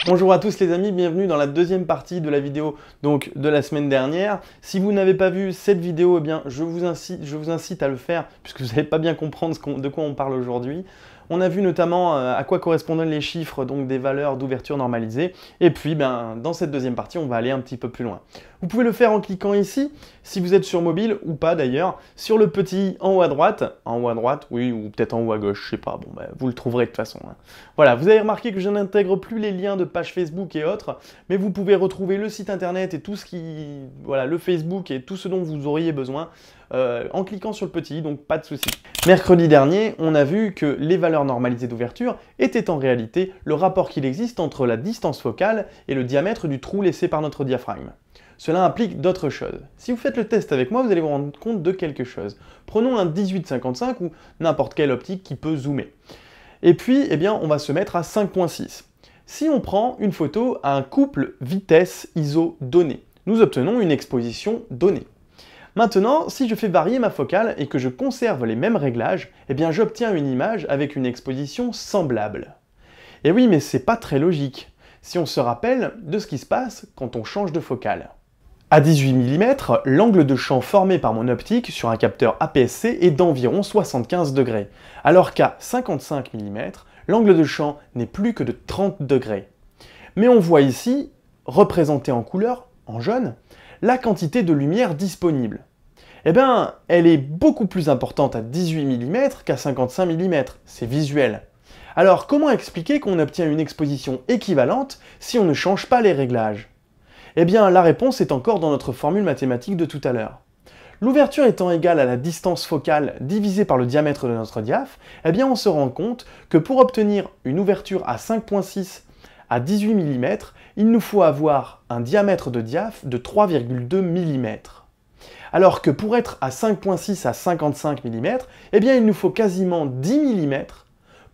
Bonjour à tous les amis, bienvenue dans la deuxième partie de la vidéo donc de la semaine dernière. Si vous n'avez pas vu cette vidéo, eh bien, je vous incite à le faire puisque vous n'allez pas bien comprendre de quoi on parle aujourd'hui. On a vu notamment à quoi correspondaient les chiffres donc des valeurs d'ouverture normalisées. Et puis dans cette deuxième partie, on va aller un petit peu plus loin. Vous pouvez le faire en cliquant ici, si vous êtes sur mobile ou pas d'ailleurs, sur le petit en haut à droite, oui, ou peut-être en haut à gauche, je sais pas, vous le trouverez de toute façon. Voilà, vous avez remarqué que je n'intègre plus les liens de pages Facebook et autres, mais vous pouvez retrouver le site internet et tout ce qui, voilà, le Facebook et tout ce dont vous auriez besoin en cliquant sur le petit, donc pas de souci. Mercredi dernier, on a vu que les valeurs normalisées d'ouverture étaient en réalité le rapport qu'il existe entre la distance focale et le diamètre du trou laissé par notre diaphragme. Cela implique d'autres choses. Si vous faites le test avec moi, vous allez vous rendre compte de quelque chose. Prenons un 18-55 ou n'importe quelle optique qui peut zoomer. Et puis, eh bien, on va se mettre à 5.6. Si on prend une photo à un couple vitesse ISO donné, nous obtenons une exposition donnée. Maintenant, si je fais varier ma focale et que je conserve les mêmes réglages, eh bien j'obtiens une image avec une exposition semblable. Et oui, mais c'est pas très logique, si on se rappelle de ce qui se passe quand on change de focale. À 18 mm, l'angle de champ formé par mon optique sur un capteur APS-C est d'environ 75 degrés, alors qu'à 55 mm, l'angle de champ n'est plus que de 30 degrés. Mais on voit ici, représenté en couleur, en jaune, la quantité de lumière disponible. Eh bien, elle est beaucoup plus importante à 18 mm qu'à 55 mm, c'est visuel. Alors, comment expliquer qu'on obtient une exposition équivalente si on ne change pas les réglages? Eh bien, la réponse est encore dans notre formule mathématique de tout à l'heure. L'ouverture étant égale à la distance focale divisée par le diamètre de notre diaph, eh bien on se rend compte que pour obtenir une ouverture à 5.6 à 18 mm, il nous faut avoir un diamètre de diaph de 3,2 mm. Alors que pour être à 5.6 à 55 mm, eh bien il nous faut quasiment 10 mm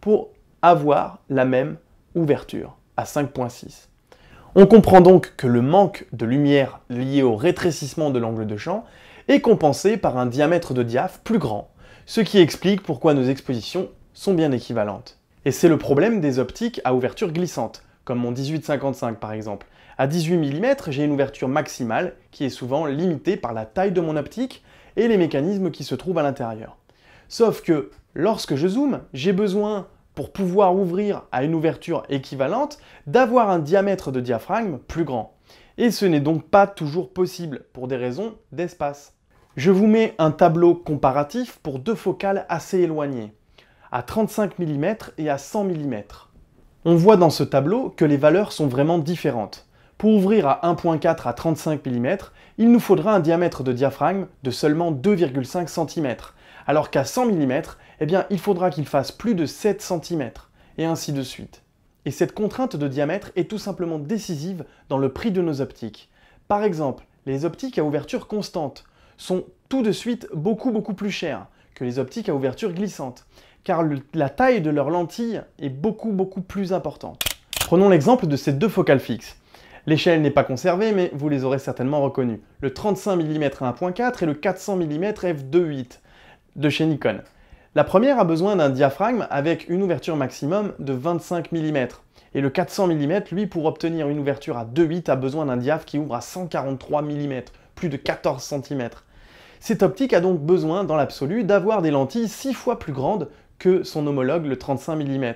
pour avoir la même ouverture à 5.6. On comprend donc que le manque de lumière lié au rétrécissement de l'angle de champ est compensé par un diamètre de diaph plus grand, ce qui explique pourquoi nos expositions sont bien équivalentes. Et c'est le problème des optiques à ouverture glissante, comme mon 18-55 par exemple. À 18 mm, j'ai une ouverture maximale qui est souvent limitée par la taille de mon optique et les mécanismes qui se trouvent à l'intérieur. Sauf que lorsque je zoome, j'ai besoin, pour pouvoir ouvrir à une ouverture équivalente, d'avoir un diamètre de diaphragme plus grand. Et ce n'est donc pas toujours possible pour des raisons d'espace. Je vous mets un tableau comparatif pour deux focales assez éloignées, à 35 mm et à 100 mm. On voit dans ce tableau que les valeurs sont vraiment différentes. Pour ouvrir à 1.4 à 35 mm, il nous faudra un diamètre de diaphragme de seulement 2,5 cm, alors qu'à 100 mm, eh bien, il faudra qu'il fasse plus de 7 cm, et ainsi de suite. Et cette contrainte de diamètre est tout simplement décisive dans le prix de nos optiques. Par exemple, les optiques à ouverture constante sont tout de suite beaucoup plus chères que les optiques à ouverture glissante, car la taille de leur lentille est beaucoup plus importante. Prenons l'exemple de ces deux focales fixes. L'échelle n'est pas conservée, mais vous les aurez certainement reconnues. Le 35 mm à 1.4 et le 400 mm f2.8 de chez Nikon. La première a besoin d'un diaphragme avec une ouverture maximum de 25 mm. Et le 400 mm, lui, pour obtenir une ouverture à 2.8, a besoin d'un diaph qui ouvre à 143 mm, plus de 14 cm. Cette optique a donc besoin, dans l'absolu, d'avoir des lentilles 6 fois plus grandes que son homologue, le 35 mm.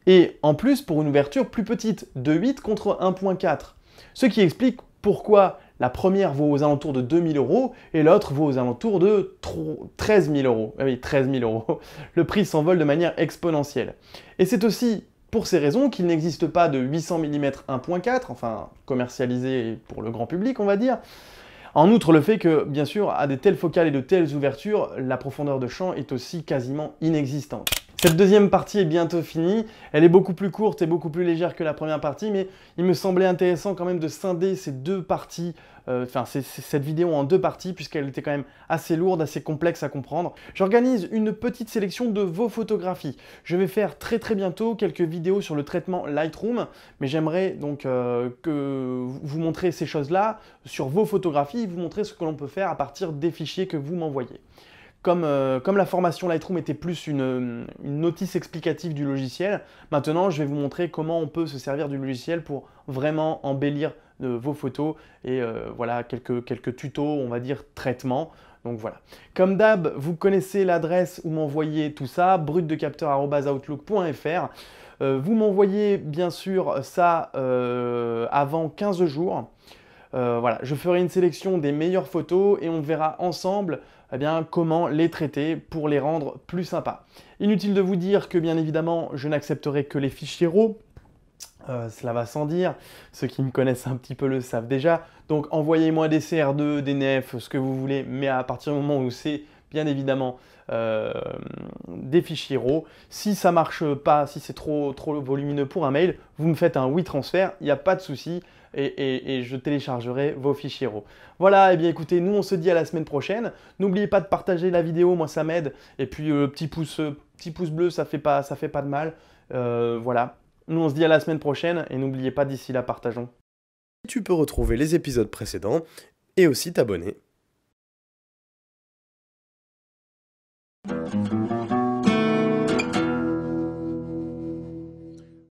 Et en plus, pour une ouverture plus petite, 2.8 contre 1.4. Ce qui explique pourquoi la première vaut aux alentours de 2 000 € et l'autre vaut aux alentours de 13 000 €. Ah oui, 13 000 €. Le prix s'envole de manière exponentielle. Et c'est aussi pour ces raisons qu'il n'existe pas de 800 mm 1.4, enfin commercialisé pour le grand public, on va dire. En outre, le fait que, bien sûr, à de telles focales et de telles ouvertures, la profondeur de champ est aussi quasiment inexistante. Cette deuxième partie est bientôt finie, elle est beaucoup plus courte et beaucoup plus légère que la première partie, mais il me semblait intéressant quand même de scinder ces deux parties, cette vidéo en deux parties, puisqu'elle était quand même assez lourde, assez complexe à comprendre. J'organise une petite sélection de vos photographies. Je vais faire très bientôt quelques vidéos sur le traitement Lightroom, mais j'aimerais donc que vous montrer ces choses-là sur vos photographies, vous montrer ce que l'on peut faire à partir des fichiers que vous m'envoyez. comme la formation Lightroom était plus une notice explicative du logiciel, maintenant je vais vous montrer comment on peut se servir du logiciel pour vraiment embellir vos photos et voilà quelques tutos, on va dire traitement. Donc voilà. Comme d'hab, vous connaissez l'adresse où m'envoyer tout ça, brutdecapteur@outlook.fr. Vous m'envoyez bien sûr ça avant 15 jours. Voilà, je ferai une sélection des meilleures photos et on verra ensemble eh bien, comment les traiter pour les rendre plus sympas. Inutile de vous dire que bien évidemment, je n'accepterai que les fichiers RAW. Cela va sans dire, ceux qui me connaissent un petit peu le savent déjà. Donc envoyez-moi des CR2, des NEF, ce que vous voulez, mais à partir du moment où c'est bien évidemment des fichiers RAW. Si ça ne marche pas, si c'est trop volumineux pour un mail, vous me faites un WeTransfer, il n'y a pas de souci, et je téléchargerai vos fichiers RAW. Voilà, et bien écoutez, nous on se dit à la semaine prochaine. N'oubliez pas de partager la vidéo, moi ça m'aide, et puis petit pouce bleu, ça fait pas de mal. Voilà. Nous, on se dit à la semaine prochaine et n'oubliez pas d'ici là, partageons. Tu peux retrouver les épisodes précédents et aussi t'abonner.